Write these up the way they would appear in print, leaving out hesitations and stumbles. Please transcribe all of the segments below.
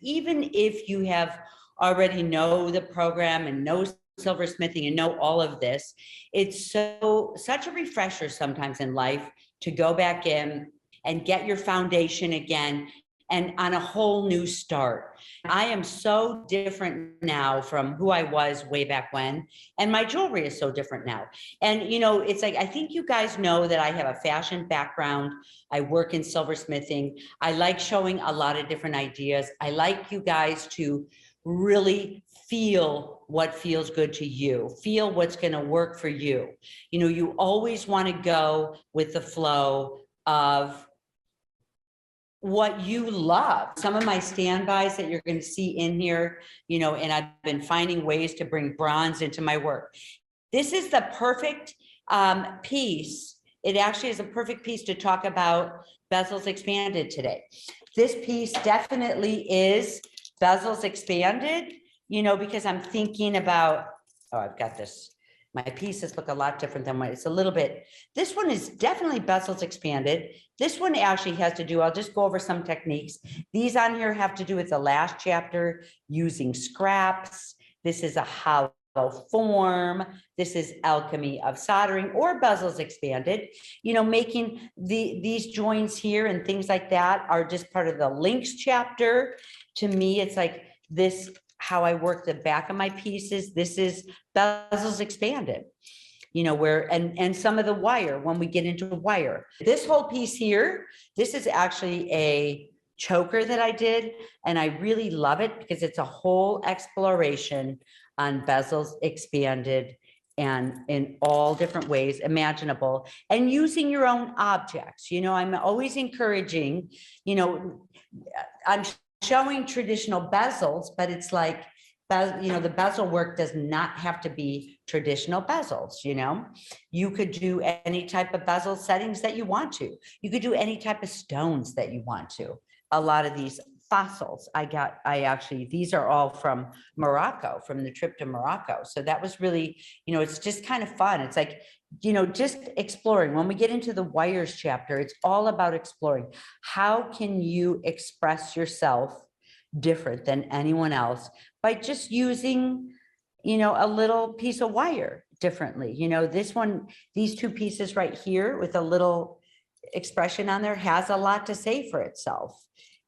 even if you have already know the program and know silversmithing and know all of this, it's such a refresher sometimes in life to go back in and get your foundation again and on a whole new start. I am so different now from who I was way back when, and my jewelry is so different now. And you know, it's like, I think you guys know that I have a fashion background. I work in silversmithing. I like showing a lot of different ideas. I like you guys to really feel what feels good to you, feel what's going to work for you. You know, you always want to go with the flow of what you love. Some of my standbys that you're going to see in here, you know, and I've been finding ways to bring bronze into my work. This is the perfect piece. It actually is a perfect piece to talk about Bezels Expanded today. This piece definitely is Bezels Expanded, you know, because I'm thinking about, oh, I've got this. My pieces look a lot different than what it's a little bit. This one is definitely Bezels Expanded. This one actually has to do, I'll just go over some techniques. These on here have to do with the last chapter, using scraps. This is a hollow form. This is alchemy of soldering, or Bezels Expanded. You know, making these joins here and things like that are just part of the links chapter. To me, it's like this, how I work the back of my pieces. This is Bezels Expanded, you know, where, and some of the wire, when we get into wire. This whole piece here, this is actually a choker that I did, and I really love it because it's a whole exploration on Bezels Expanded and in all different ways imaginable, and using your own objects. You know, I'm always encouraging, you know, I'm showing traditional bezels, but it's like, you know, the bezel work does not have to be traditional bezels. You know, you could do any type of bezel settings that you want to. You could do any type of stones that you want to. A lot of these fossils these are all from Morocco, from the trip to Morocco. So that was really, you know, it's just kind of fun. It's like, you know, just exploring. When we get into the wires chapter, it's all about exploring. How can you express yourself different than anyone else by just using, you know, a little piece of wire differently? You know, this one, these two pieces right here with a little expression on there has a lot to say for itself.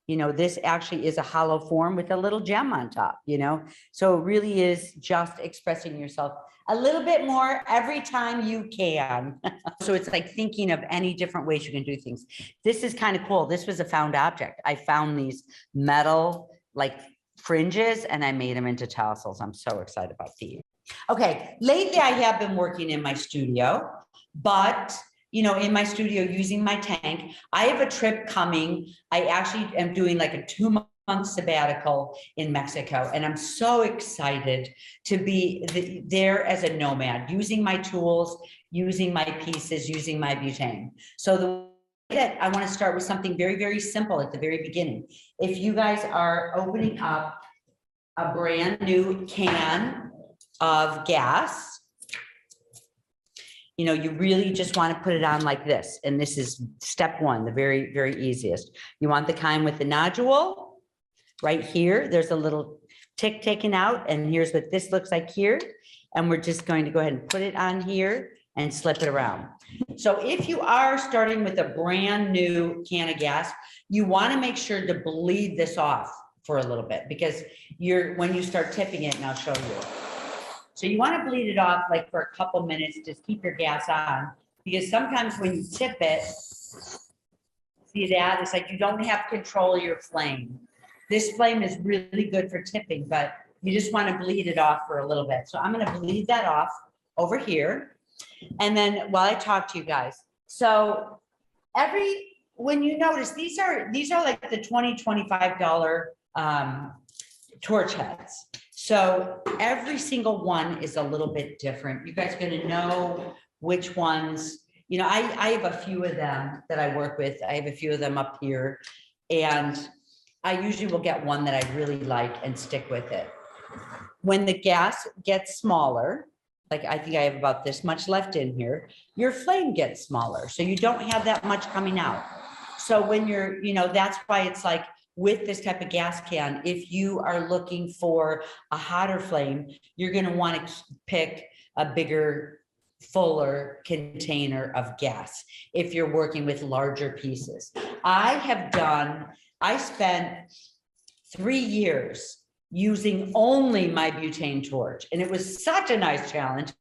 You know, this actually is a hollow form with a little gem on top, you know, so it really is just expressing yourself a little bit more every time you can. So it's like thinking of any different ways you can do things. This is kind of cool. This was a found object. I found these metal like fringes and I made them into tassels. I'm so excited about these. Okay, lately I have been working in my studio, but you know, in my studio using my tank. I have a trip coming. I actually am doing like a 2-month sabbatical in Mexico, and I'm so excited to be there as a nomad, using my tools, using my pieces, using my butane. So the way that I want to start with something very, very simple at the very beginning. If you guys are opening up a brand new can of gas, you know, you really just want to put it on like this. And this is step one, the very, very easiest. You want the kind with the nodule right here. There's a little tick taken out, and here's what this looks like here. And we're just going to go ahead and put it on here and slip it around. So if you are starting with a brand new can of gas, you want to make sure to bleed this off for a little bit, because when you start tipping it, and I'll show you. So you want to bleed it off like for a couple minutes, just keep your gas on, because sometimes when you tip it, see that? It's like you don't have control of your flame. This flame is really good for tipping, but you just want to bleed it off for a little bit. So I'm going to bleed that off over here. And then while I talk to you guys, so when you notice, these are like the $20, $25 torch heads. So every single one is a little bit different. You guys are going to know which ones, you know, I have a few of them that I work with. I have a few of them up here, and I usually will get one that I really like and stick with it. When the gas gets smaller, like I think I have about this much left in here, your flame gets smaller. So you don't have that much coming out. So when you're, you know, that's why it's like with this type of gas can, if you are looking for a hotter flame, you're going to want to pick a bigger, fuller container of gas if you're working with larger pieces. I spent 3 years using only my butane torch, and it was such a nice challenge.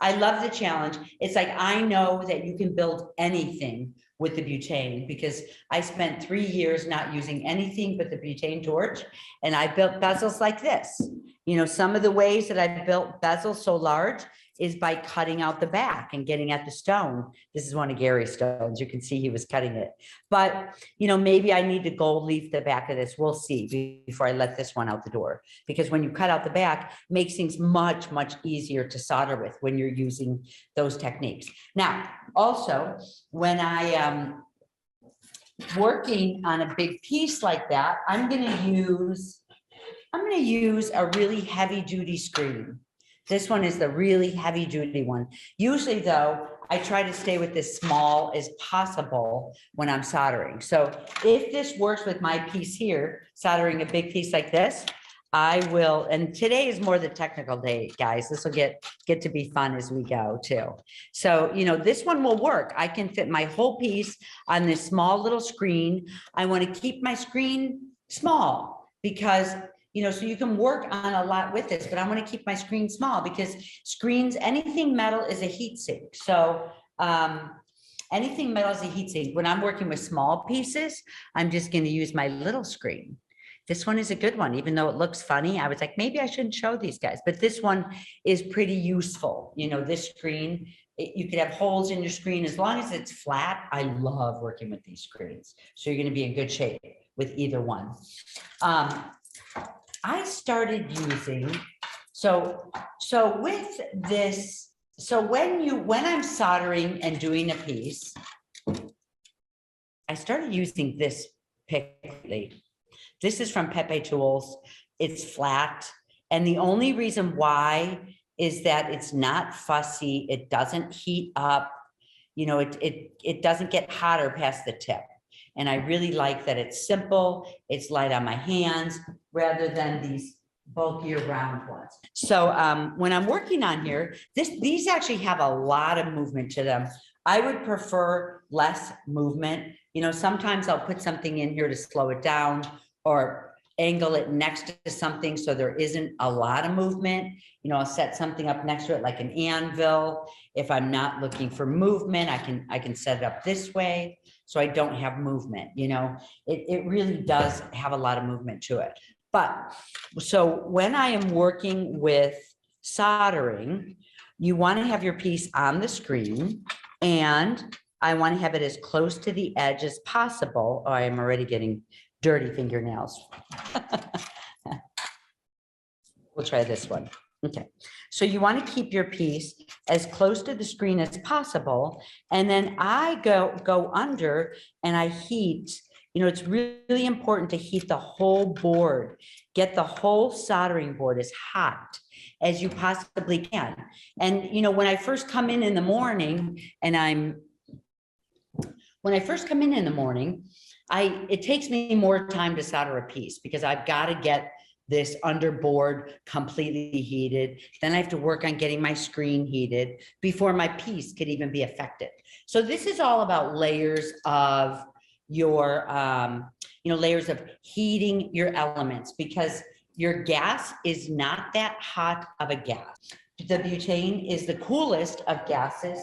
I love the challenge. It's like, I know that you can build anything with the butane, because I spent 3 years not using anything but the butane torch, and I built bezels like this. You know, some of the ways that I built bezels so large is by cutting out the back and getting at the stone. This is one of Gary's stones. You can see he was cutting it. But, you know, maybe I need to gold leaf the back of this. We'll see before I let this one out the door. Because when you cut out the back, it makes things much, much easier to solder with when you're using those techniques. Now, also, when I am working on a big piece like that, I'm gonna use a really heavy duty screen. This one is the really heavy duty one. Usually though, I try to stay with as small as possible when I'm soldering. So if this works with my piece here, soldering a big piece like this, I will, and today is more the technical day, guys. This will get to be fun as we go too. So, you know, this one will work. I can fit my whole piece on this small little screen. I want to keep my screen small because, you know, so you can work on a lot with this, but I want to keep my screen small because screens, anything metal is a heat sink. So anything metal is a heat sink. When I'm working with small pieces, I'm just going to use my little screen. This one is a good one, even though it looks funny. I was like, maybe I shouldn't show these guys, but this one is pretty useful. You know, this screen, you could have holes in your screen as long as it's flat. I love working with these screens. So you're going to be in good shape with either one. I started using, so with this, so when I'm soldering and doing a piece, I started using this pick lately. This is from Pepe Tools. It's flat. And the only reason why is that it's not fussy. It doesn't heat up. You know, it doesn't get hotter past the tip. And I really like that it's simple. It's light on my hands rather than these bulkier round ones. So when I'm working on here, these actually have a lot of movement to them. I would prefer less movement. You know, sometimes I'll put something in here to slow it down or angle it next to something so there isn't a lot of movement. You know, I'll set something up next to it like an anvil. If I'm not looking for movement, I can set it up this way so I don't have movement. You know, it really does have a lot of movement to it. But so when I am working with soldering, you want to have your piece on the screen, and I want to have it as close to the edge as possible. Oh, I am already getting dirty fingernails. We'll try this one. Okay. So you want to keep your piece as close to the screen as possible. And then I go under and I heat. You know, it's really important to heat the whole board. Get the whole soldering board as hot as you possibly can. And, you know, when I first come in the morning it takes me more time to solder a piece because I've got to get this underboard completely heated. Then I have to work on getting my screen heated before my piece could even be affected. So this is all about layers of your, you know, layers of heating your elements, because your gas is not that hot of a gas. The butane is the coolest of gases.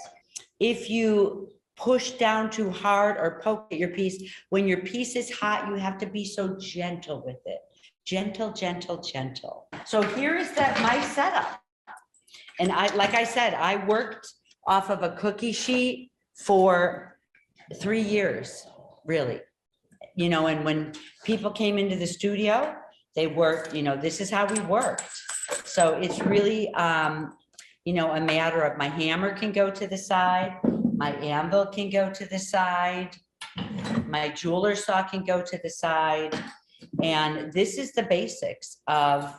If you push down too hard or poke at your piece, when your piece is hot, you have to be so gentle with it. Gentle, gentle, gentle. So here is my setup. And like I said, I worked off of a cookie sheet for 3 years, really. You know, and when people came into the studio, they worked, you know, this is how we worked. So it's really, you know, a matter of my hammer can go to the side, my anvil can go to the side, my jeweler saw can go to the side. And this is the basics of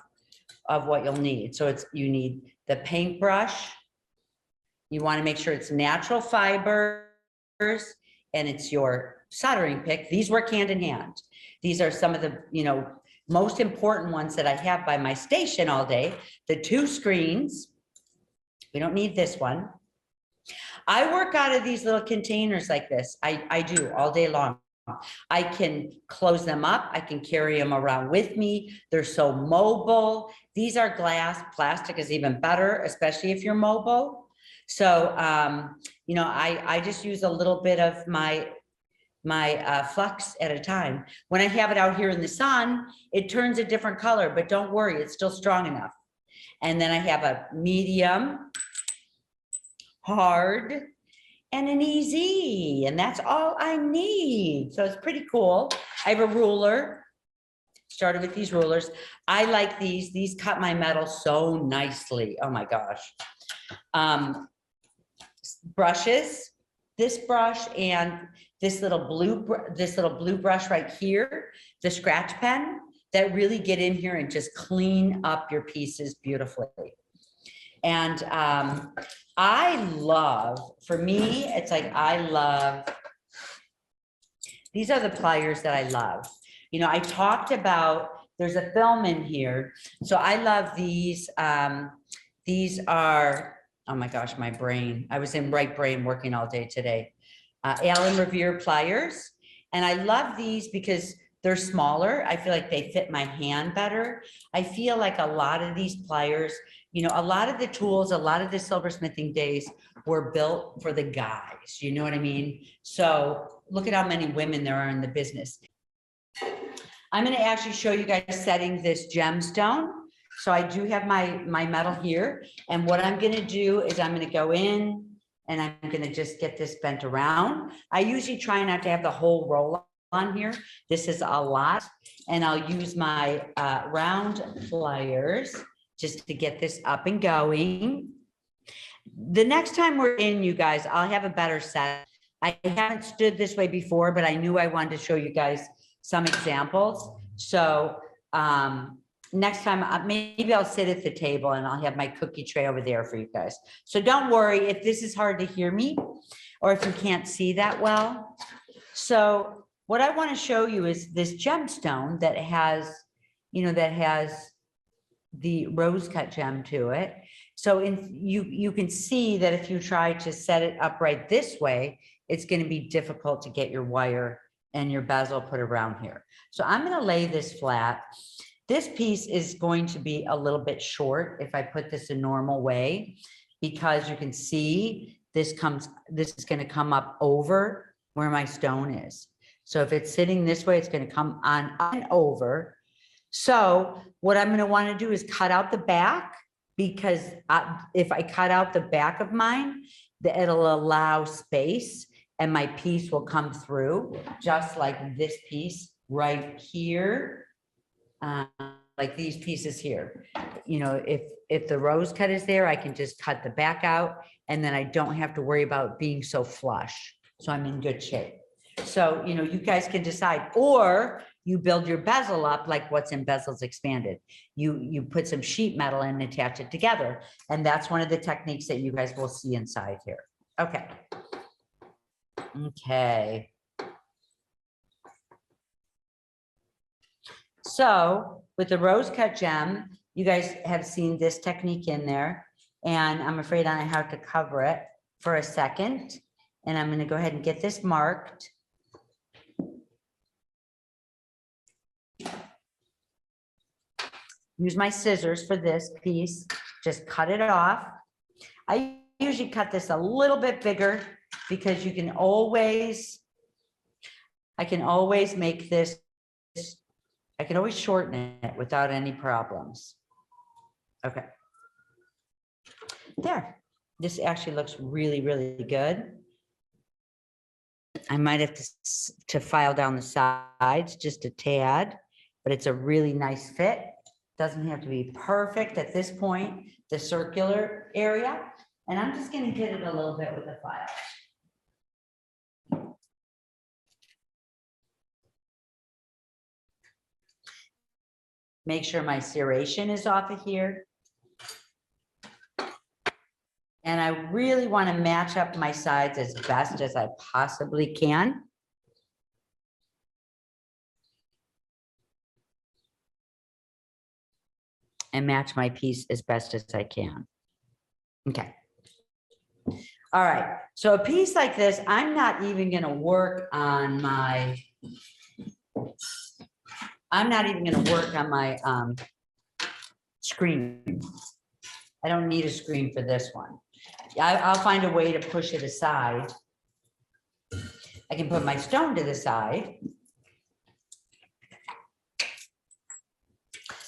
what you'll need. So you need the paintbrush. You want to make sure it's natural fibers. and it's your soldering pick. These work hand in hand. These are some of the, most important ones that I have by my station all day. The 2 screens. We don't need this one. I work out of these little containers like this. I do all day long. I can close them up. I can carry them around with me. They're so mobile. These are glass. Plastic is even better, especially if you're mobile. So, I just use a little bit of my flux at a time. When I have it out here in the sun, it turns a different color, but don't worry, it's still strong enough. And then I have a medium, hard, and an easy, and that's all I need. So it's pretty cool. I have a ruler, started with these rulers. I like these cut my metal so nicely. Oh my gosh. Brushes, this brush and this little blue brush right here, the scratch pen, that really get in here and just clean up your pieces beautifully. And for me, it's like, these are the pliers that I love. I talked about, there's a film in here. So I love these. These are, oh my gosh, my brain. I was in right brain working all day today. Allen Revere pliers. And I love these because they're smaller. I feel like they fit my hand better. I feel like a lot of these pliers, a lot of the tools, a lot of the silversmithing days were built for the guys. You know what I mean? So look at how many women there are in the business. I'm going to actually show you guys setting this gemstone. So I do have my metal here. And what I'm going to do is I'm going to go in and I'm going to just get this bent around. I usually try not to have the whole roll on here. This is a lot. And I'll use my round pliers just to get this up and going. The next time we're in, you guys, I'll have a better set. I haven't stood this way before, but I knew I wanted to show you guys some examples. So next time, maybe I'll sit at the table and I'll have my cookie tray over there for you guys. So don't worry if this is hard to hear me or if you can't see that well. So what I want to show you is this gemstone that has, the rose cut gem to it. So you can see that if you try to set it upright this way, it's going to be difficult to get your wire and your bezel put around here. So I'm going to lay this flat. This piece is going to be a little bit short if I put this a normal way, because you can see this is going to come up over where my stone is. So if it's sitting this way, it's going to come on and over. So what I'm going to want to do is cut out the back, because if I cut out the back of mine, it'll allow space and my piece will come through just like this piece right here. Like these pieces here, if the rose cut is there, I can just cut the back out and then I don't have to worry about being so flush. So I'm in good shape. So, you guys can decide, or you build your bezel up like what's in Bezels Expanded. You put some sheet metal in and attach it together. And that's one of the techniques that you guys will see inside here. Okay. Okay. So with the rose cut gem, you guys have seen this technique in there, and I'm afraid I have to cover it for a second. And I'm going to go ahead and get this marked. Use my scissors for this piece, just cut it off. I usually cut this a little bit bigger because I can always make this, I can always shorten it without any problems. Okay. There. This actually looks really, really good. I might have to file down the sides just a tad, but it's a really nice fit. Doesn't have to be perfect at this point, the circular area. And I'm just going to hit it a little bit with a file. Make sure my serration is off of here. And I really want to match up my sides as best as I possibly can. And match my piece as best as I can. Okay. All right. So a piece like this, I'm not even going to work on my, screen. I don't need a screen for this one. I'll find a way to push it aside. I can put my stone to the side.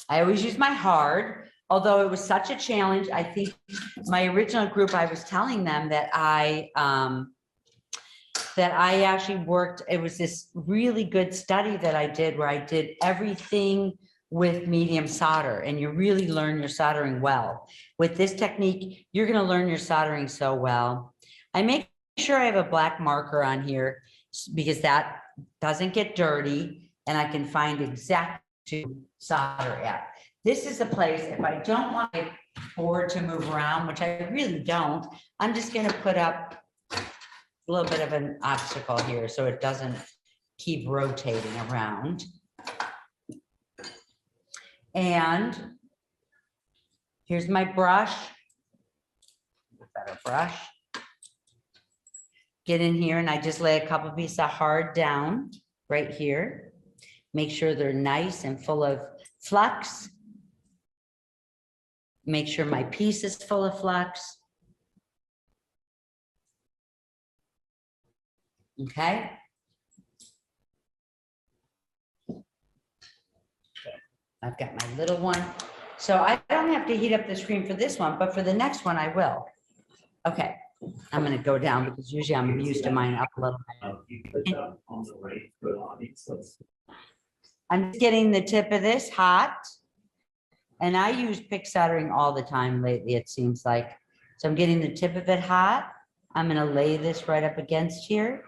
I always use my hard, although it was such a challenge. I think my original group, I was telling them that I actually worked, it was this really good study that I did where I did everything with medium solder, and you really learn your soldering well. With this technique, you're going to learn your soldering so well. I make sure I have a black marker on here because that doesn't get dirty and I can find exactly to solder at. This is a place, if I don't want my board to move around, which I really don't, I'm just going to put up a little bit of an obstacle here so it doesn't keep rotating around. And here's my brush, better brush. Get in here and I just lay a couple pieces of hard down right here. Make sure they're nice and full of flux. Make sure my piece is full of flux. Okay. I've got my little one. So I don't have to heat up the screen for this one, but for the next one I will. Okay, I'm going to go down because usually I'm used to mine up a little bit. I'm just getting the tip of this hot. And I use pick soldering all the time lately, it seems like. So I'm getting the tip of it hot. I'm going to lay this right up against here.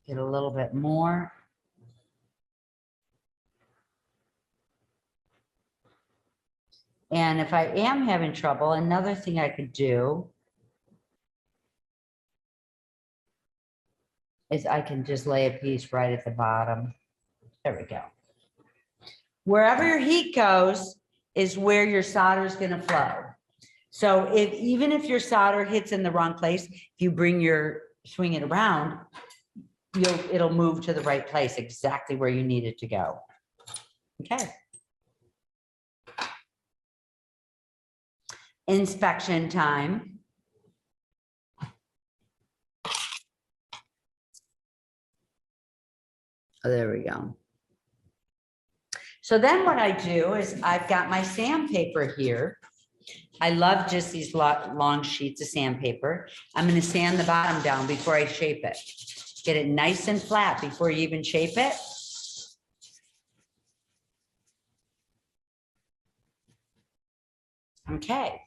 Get a little bit more. And if I am having trouble, another thing I could do is I can just lay a piece right at the bottom. There we go. Wherever your heat goes is where your solder is going to flow. So even if your solder hits in the wrong place, if you swing it around, it'll move to the right place, exactly where you need it to go. Okay. Inspection time. Oh, there we go. So then what I do is I've got my sandpaper here. I love just these long sheets of sandpaper. I'm going to sand the bottom down before I shape it. Get it nice and flat before you even shape it. Okay.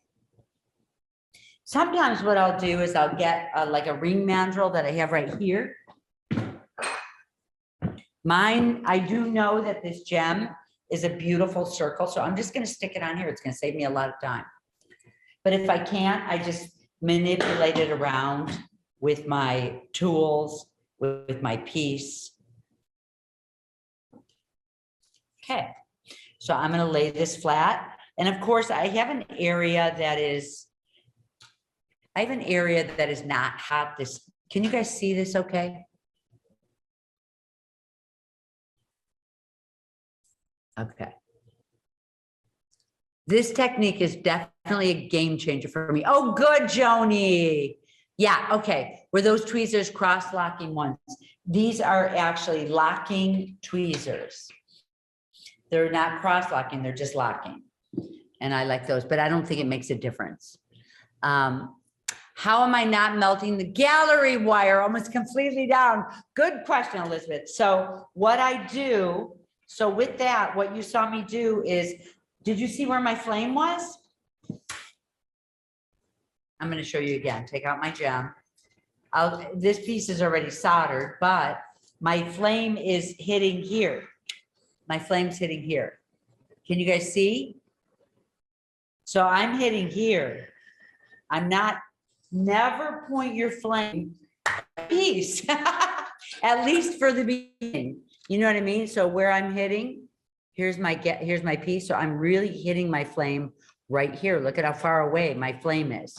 Sometimes what I'll do is I'll get like a ring mandrel that I have right here. Mine, I do know that this gem is a beautiful circle, so I'm just going to stick it on here. It's going to save me a lot of time. But if I can't, I just manipulate it around with my tools, with my piece. Okay, so I'm going to lay this flat. And of course, I have an area that is not hot. Can you guys see this okay? Okay. This technique is definitely a game changer for me. Oh, good, Joni. Yeah, okay. Were those tweezers cross-locking ones? These are actually locking tweezers. They're not cross-locking, they're just locking. And I like those, but I don't think it makes a difference. How am I not melting the gallery wire almost completely down? Good question, Elizabeth. So what I do, so with that, what you saw me do is, did you see where my flame was? I'm going to show you again. Take out my gem. This piece is already soldered, but my flame is hitting here. my flame's hitting here. Can you guys see? So I'm hitting here. I'm not, never point your flame piece, at least for the beginning. You know what I mean? So where I'm hitting, here's my piece. So I'm really hitting my flame right here. Look at how far away my flame is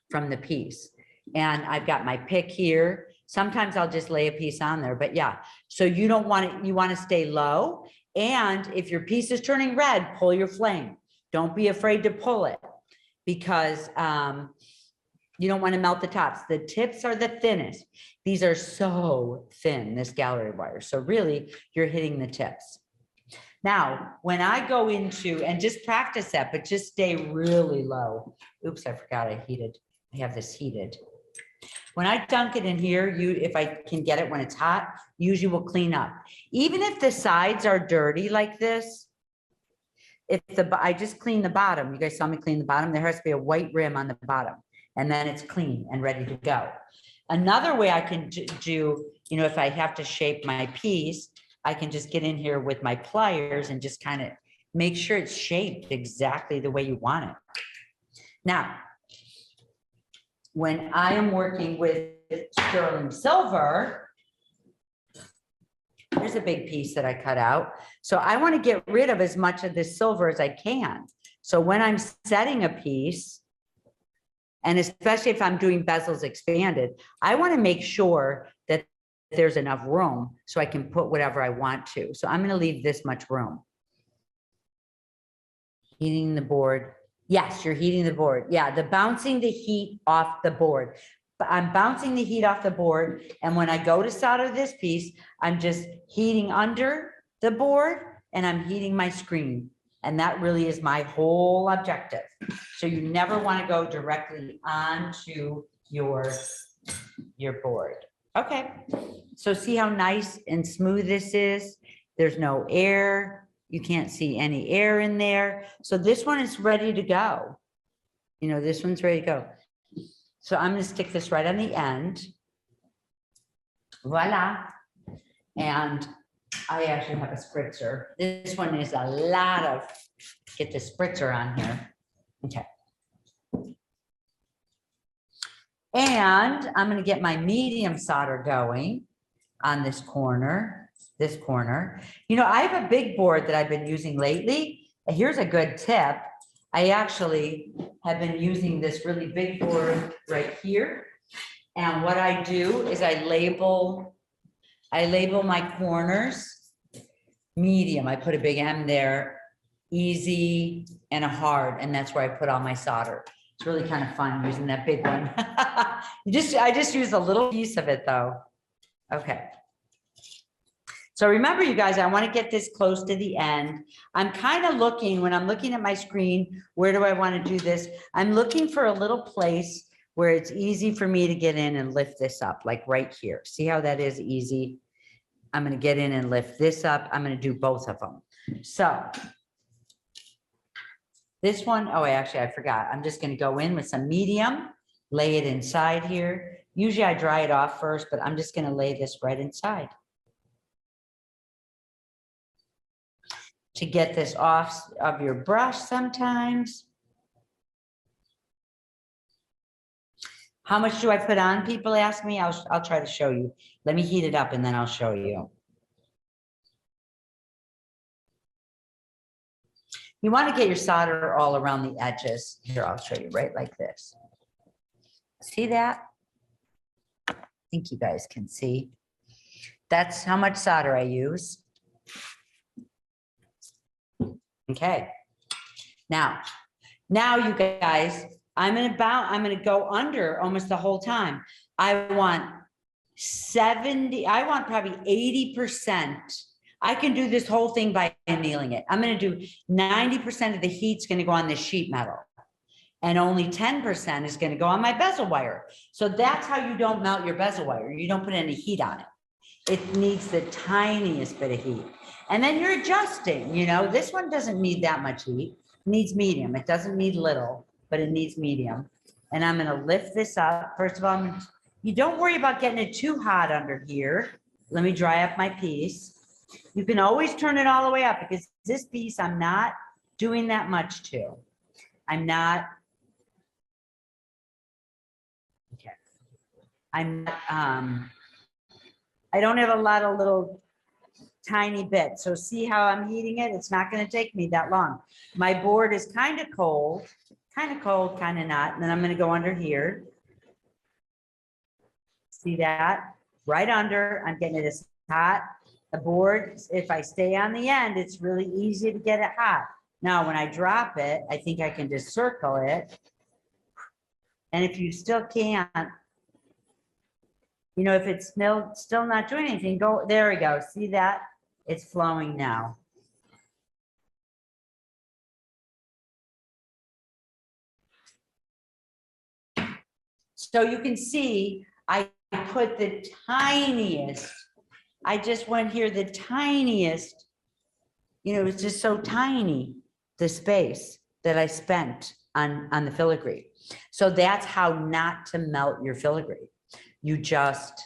from the piece. And I've got my pick here. Sometimes I'll just lay a piece on there, but yeah. So you don't want it, you want to stay low. And if your piece is turning red, pull your flame. Don't be afraid to pull it, because you don't want to melt the tops. The tips are the thinnest. These are so thin, this gallery wire. So really, you're hitting the tips. Now, when I go into, and just practice that, but just stay really low. Oops, I forgot I have this heated. When I dunk it in here, if I can get it when it's hot, usually will clean up. Even if the sides are dirty like this, I just clean the bottom. You guys saw me clean the bottom. There has to be a white rim on the bottom, and then it's clean and ready to go. Another way I can do, if I have to shape my piece, I can just get in here with my pliers and just kind of make sure it's shaped exactly the way you want it. Now, when I am working with sterling silver, here's a big piece that I cut out. So I want to get rid of as much of this silver as I can. So when I'm setting a piece, and especially if I'm doing bezels expanded, I want to make sure that there's enough room so I can put whatever I want to. So I'm going to leave this much room. Heating the board. Yes, you're heating the board. Yeah, bouncing the heat off the board. But I'm bouncing the heat off the board. And when I go to solder this piece, I'm just heating under the board and I'm heating my screen. And that really is my whole objective. So you never want to go directly onto your board. Okay, so see how nice and smooth this is? There's no air. You can't see any air in there. So this one is ready to go. This one's ready to go. So I'm going to stick this right on the end. Voila. And I actually have a spritzer. This one is a lot of, get the spritzer on here. Okay. And I'm going to get my medium solder going on this corner. I have a big board that I've been using lately. Here's a good tip. I actually have been using this really big board right here. And what I do is I label my corners medium. I put a big M there, easy and a hard, and that's where I put all my solder. It's really kind of fun using that big one. I just use a little piece of it though. Okay. So remember, you guys, I want to get this close to the end. I'm kind of looking, when I'm looking at my screen, where do I want to do this? I'm looking for a little place where it's easy for me to get in and lift this up, like right here. See how that is easy? I'm going to get in and lift this up. I'm going to do both of them. So this one, I forgot. I'm just going to go in with some medium, lay it inside here. Usually I dry it off first, but I'm just going to lay this right inside. To get this off of your brush sometimes. How much do I put on? People ask me. I'll try to show you. Let me heat it up and then I'll show you. You want to get your solder all around the edges. Here, I'll show you right like this. See that? I think you guys can see. That's how much solder I use. Okay. Now you guys, I'm gonna go under almost the whole time. I want probably 80%. I can do this whole thing by annealing it. I'm gonna do 90% of the heat's gonna go on this sheet metal. And only 10% is gonna go on my bezel wire. So that's how you don't melt your bezel wire. You don't put any heat on it. It needs the tiniest bit of heat. And then you're adjusting, this one doesn't need that much heat. It needs medium. It doesn't need little, but it needs medium. And I'm gonna lift this up. First of all, you don't worry about getting it too hot under here. Let me dry up my piece. You can always turn it all the way up because this piece I'm not doing that much to. I'm not. Okay. I'm not, I don't have a lot of little tiny bits. So see how I'm heating it? It's not going to take me that long. My board is kind of cold, kind of not. And then I'm going to go under here. See that? Right under, I'm getting it as hot. The board, if I stay on the end, it's really easy to get it hot. Now, when I drop it, I think I can just circle it. And if you still can't, you know, if it's still not doing anything, go, there we go. See that? It's flowing now. So you can see, I put the tiniest, I just went here, the tiniest, you know, it was just so tiny, the space that I spent on the filigree. So that's how not to melt your filigree. You just,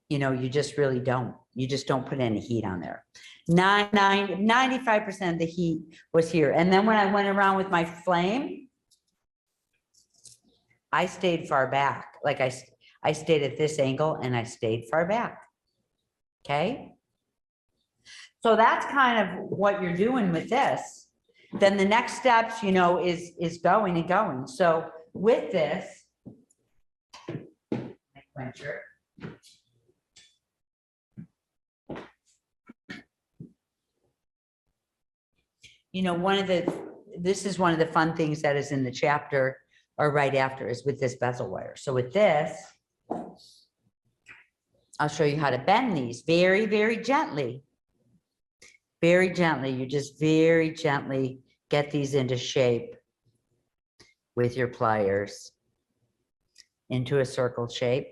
you know, you just really don't. You just don't put any heat on there. 95% of the heat was here. And then when I went around with my flame, I stayed far back. Like I stayed at this angle and I stayed far back. Okay. So that's kind of what you're doing with this. Then the next steps, you know, is going and going. So with this, you know, this is one of the fun things that is in the chapter or right after is with this bezel wire. So with this, I'll show you how to bend these very, very gently. Very gently. You just very gently get these into shape with your pliers into a circle shape.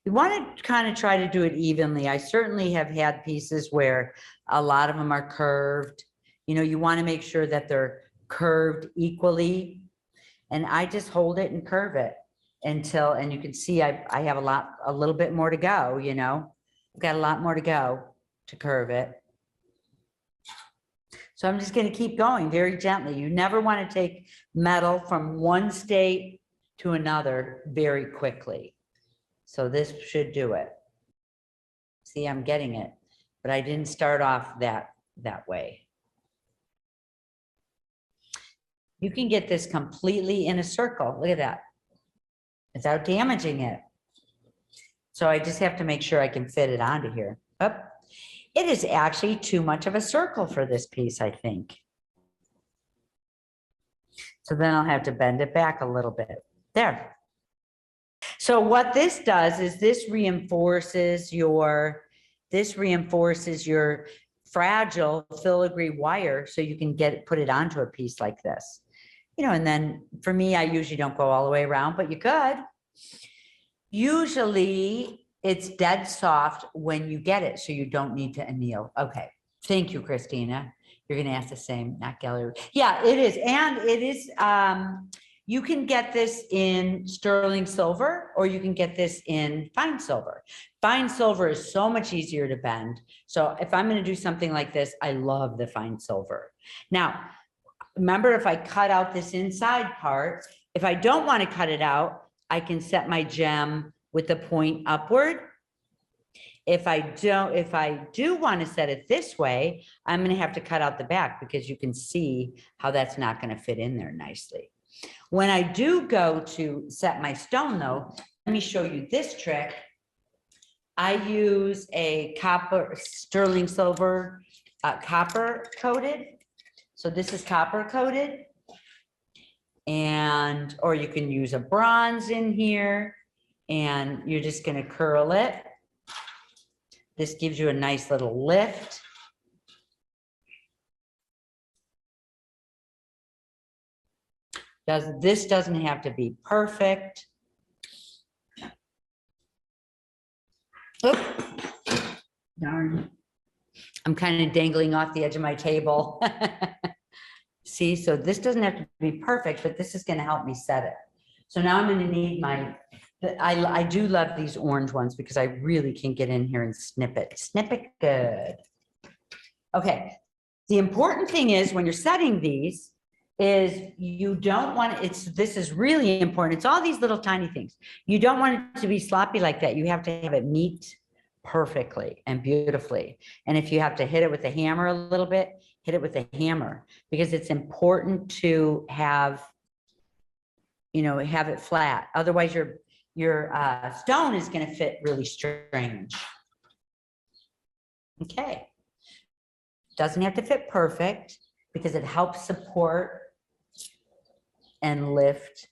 You want to kind of try to do it evenly. I certainly have had pieces where a lot of them are curved. You know, you want to make sure that they're curved equally. And I just hold it and curve it until, and you can see I have a little bit more to go, you know. I've got a lot more to go to curve it. So I'm just going to keep going very gently. You never want to take metal from one state to another very quickly. So this should do it. See, I'm getting it, but I didn't start off that way. You can get this completely in a circle. Look at that. Without damaging it. So I just have to make sure I can fit it onto here. Oh, it is actually too much of a circle for this piece, I think. So then I'll have to bend it back a little bit. There. So what this does is this reinforces your fragile filigree wire so you can put it onto a piece like this. You know, and then for me, I usually don't go all the way around, but you could. Usually it's dead soft when you get it, so you don't need to anneal. Okay, thank you, Christina. You're gonna ask the same, not gallery. Yeah, it is, and it is, you can get this in sterling silver or you can get this in fine silver. Fine silver is so much easier to bend. So if I'm gonna do something like this, I love the fine silver. Now, remember, if I cut out this inside part, if I don't want to cut it out, I can set my gem with the point upward. If I do want to set it this way, I'm going to have to cut out the back because you can see how that's not going to fit in there nicely. When I do go to set my stone though, let me show you this trick. I use a sterling silver, copper coated. So this is copper coated, and, or you can use a bronze in here and you're just going to curl it. This gives you a nice little lift. This doesn't have to be perfect. Oop. Darn. I'm kind of dangling off the edge of my table. See, so this doesn't have to be perfect, but this is going to help me set it. So now I'm going to need my I do love these orange ones because I really can get in here and snip it. Snip it good. Okay. The important thing is when you're setting these is you don't want this is really important. It's all these little tiny things. You don't want it to be sloppy like that. You have to have it meet perfectly and beautifully. And if you have to hit it with a hammer a little bit, hit it with a hammer, because it's important to have, have it flat. Otherwise your stone is going to fit really strange. Okay. Doesn't have to fit perfect because it helps support and lift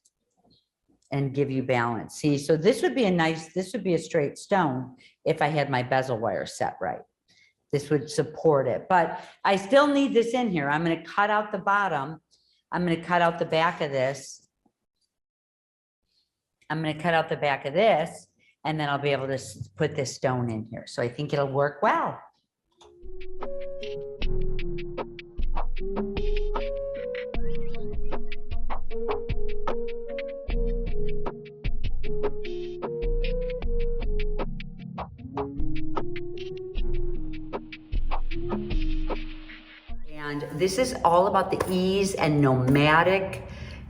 and give you balance. See, so this would be a straight stone if I had my bezel wire set right. This would support it, but I still need this in here. I'm going to cut out the bottom. I'm going to cut out the back of this. I'm going to cut out the back of this, and then I'll be able to put this stone in here. So I think it'll work well. And this is all about the ease and nomadic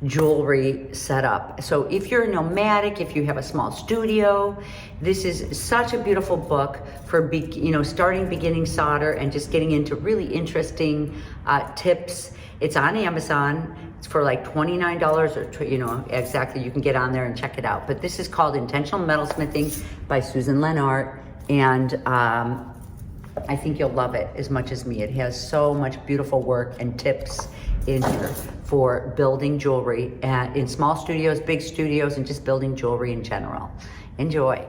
jewelry setup. So if you're a nomadic, if you have a small studio, this is such a beautiful book for starting beginning solder and just getting into really interesting tips. It's on Amazon. It's for like $29 or exactly. You can get on there and check it out. But this is called Intentional Metalsmithing by Susan Lenart, and I think you'll love it as much as me. It has so much beautiful work and tips in here for building jewelry in small studios, big studios, and just building jewelry in general. Enjoy.